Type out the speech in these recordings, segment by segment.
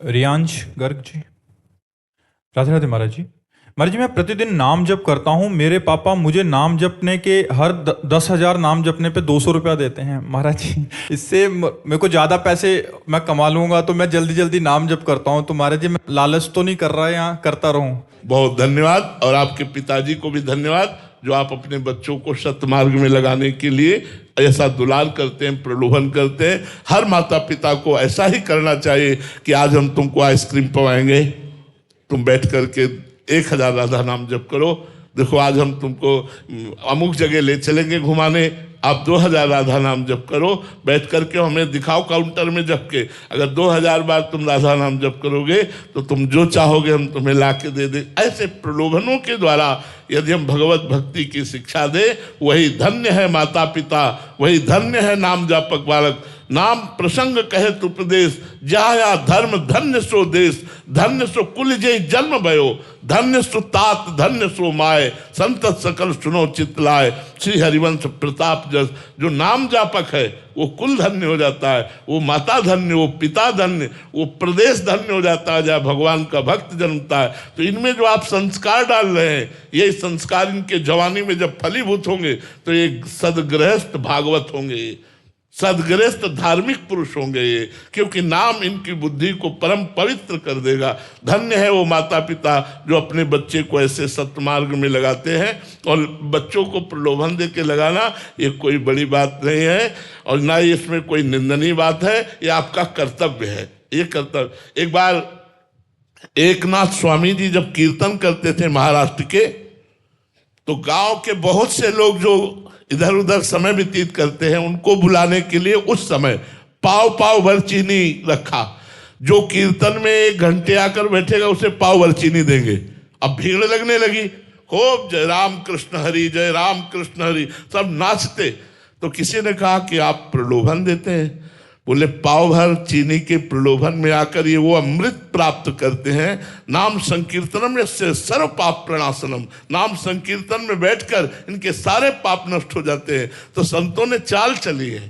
रियांश गर्ग जी। राधे राधे महाराज जी। महाराज जी, मैं प्रतिदिन नाम जप करता हूँ। मेरे पापा मुझे नाम जपने के हर 10,000 नाम जपने पे 200 रुपया देते हैं महाराज जी। इससे मेरे को ज़्यादा पैसे मैं कमा लूंगा तो मैं जल्दी जल्दी नाम जप करता हूँ। तो महाराज जी, मैं लालच तो नहीं कर रहा है, यहाँ करता रहूँ? बहुत धन्यवाद। और आपके पिताजी को भी धन्यवाद जो आप अपने बच्चों को सत्मार्ग में लगाने के लिए ऐसा दुलार करते हैं, प्रलोभन करते हैं। हर माता पिता को ऐसा ही करना चाहिए कि आज हम तुमको आइसक्रीम पवाएंगे, तुम बैठ करके 1000 राधा नाम जप करो। देखो आज हम तुमको अमुक जगह ले चलेंगे घुमाने, आप 2000 राधा नाम जप करो, बैठ करके हमें दिखाओ काउंटर में जप के। अगर 2000 बार तुम राधा नाम जप करोगे तो तुम जो चाहोगे हम तुम्हें ला के दे दे। ऐसे प्रलोभनों के द्वारा यदि हम भगवत भक्ति की शिक्षा दे, वही धन्य है माता पिता, वही धन्य है नाम जापक बालक। नाम प्रसंग कहत उपदेश, जाया धर्म धन्य सो देश। धन्य सो कुल जय जन्म भयो, धन्य सो तात धन्य सो माय। संत सकल सुनो चित लाए, श्री हरिवंश प्रताप जस। जो नाम जापक है वो कुल धन्य हो जाता है, वो माता धन्य, वो पिता धन्य, वो प्रदेश धन्य हो जाता है जहाँ भगवान का भक्त जन्मता है। तो इनमें जो आप संस्कार डाल रहे हैं, ये संस्कार इनके जवानी में जब फलीभूत होंगे तो ये सदगृहस्थ भागवत होंगे, सदगृहस्थ धार्मिक पुरुष होंगे ये, क्योंकि नाम इनकी बुद्धि को परम पवित्र कर देगा। धन्य है वो माता पिता जो अपने बच्चे को ऐसे सत्मार्ग में लगाते हैं। और बच्चों को प्रलोभन दे के लगाना ये कोई बड़ी बात नहीं है और ना ही इसमें कोई निंदनीय बात है, ये आपका कर्तव्य है, ये कर्तव्य। एक बार एकनाथ स्वामी जी जब कीर्तन करते थे महाराष्ट्र के, तो गांव के बहुत से लोग जो इधर उधर समय व्यतीत करते हैं उनको बुलाने के लिए उस समय पाव भर चीनी रखा। जो कीर्तन में 1 घंटे आकर बैठेगा उसे पाव भर चीनी देंगे। अब भीड़ लगने लगी, खूब जय राम कृष्ण हरि, जय राम कृष्ण हरि, सब नाचते। तो किसी ने कहा कि आप प्रलोभन देते हैं। बोले पाव भर चीनी के प्रलोभन में आकर ये वो अमृत प्राप्त करते हैं। नाम संकीर्तनम यस्य सर्व पाप प्रणाशनम। नाम संकीर्तन में बैठकर इनके सारे पाप नष्ट हो जाते हैं। तो संतों ने चाल चली है,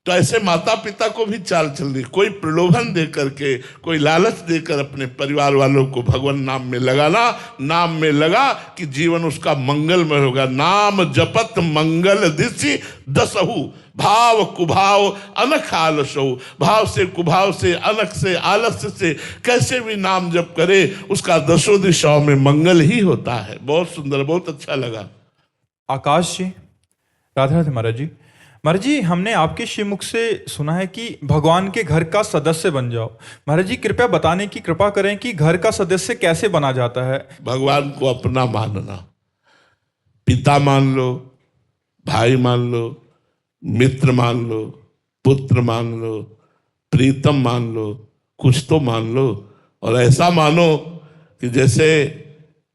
तो ऐसे माता पिता को भी चाल चलनी। कोई प्रलोभन दे करके, कोई लालच देकर अपने परिवार वालों को भगवान नाम में लगाना, नाम में लगा कि जीवन उसका मंगलमय होगा। नाम जपत मंगल दिशि दसहु, भाव कुभाव अनख आलसहु। भाव से, कुभाव से, अनख से, आलस्य से कैसे भी नाम जप करे उसका 10 दिशाओं में मंगल ही होता है। बहुत सुंदर, बहुत अच्छा लगा। आकाश जी। राधे राधे महाराज जी। महाराज जी, हमने आपके श्रीमुख से सुना है कि भगवान के घर का सदस्य बन जाओ। महाराज जी, कृपया बताने की कृपा करें कि घर का सदस्य कैसे बना जाता है? भगवान को अपना मानना, पिता मान लो, भाई मान लो, मित्र मान लो, पुत्र मान लो, प्रीतम मान लो, कुछ तो मान लो। और ऐसा मानो कि जैसे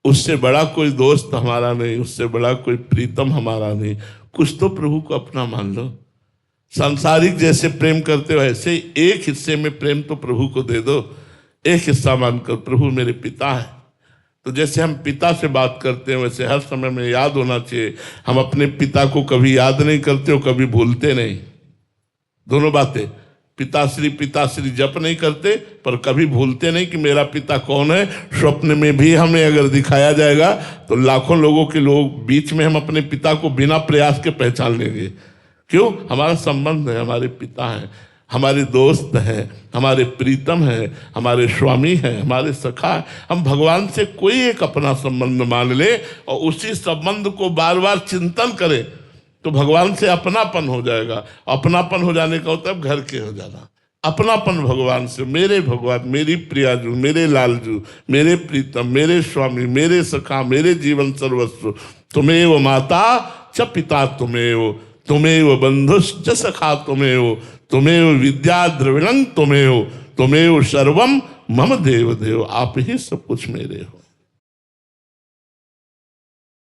उससे बड़ा कोई दोस्त हमारा नहीं, उससे बड़ा कोई प्रीतम हमारा नहीं। कुछ तो प्रभु को अपना मान लो। सांसारिक जैसे प्रेम करते हो ऐसे एक हिस्से में प्रेम तो प्रभु को दे दो। एक हिस्सा मानकर प्रभु मेरे पिता है, तो जैसे हम पिता से बात करते हैं वैसे हर समय में याद होना चाहिए। हम अपने पिता को कभी याद नहीं करते हो, कभी भूलते नहीं। दोनों बातें, पिताश्री जप नहीं करते पर कभी भूलते नहीं कि मेरा पिता कौन है। स्वप्न में भी हमें अगर दिखाया जाएगा तो लाखों लोगों के लोग बीच में हम अपने पिता को बिना प्रयास के पहचान लेंगे। क्यों? हमारा संबंध है, हमारे पिता हैं, हमारे दोस्त हैं, हमारे प्रीतम हैं, हमारे स्वामी हैं, हमारे सखा हैं। हम भगवान से कोई एक अपना संबंध मान ले और उसी संबंध को बार बार चिंतन करें तो भगवान से अपनापन हो जाएगा। अपनापन हो जाने का मतलब घर के हो जाना। अपनापन भगवान से, मेरे भगवान, मेरी प्रियाजू, मेरे लालजू, मेरे प्रीतम, मेरे स्वामी, मेरे सखा, मेरे जीवन सर्वस्व। तुम्हें माता च पिता तुम्हें, तुम्हें बंधुश्च सखा तुम्हें, तुम्हें विद्या द्रविणं तुम्हें, तुम्हें सर्वम मम देव देव। आप ही सब कुछ मेरे हो।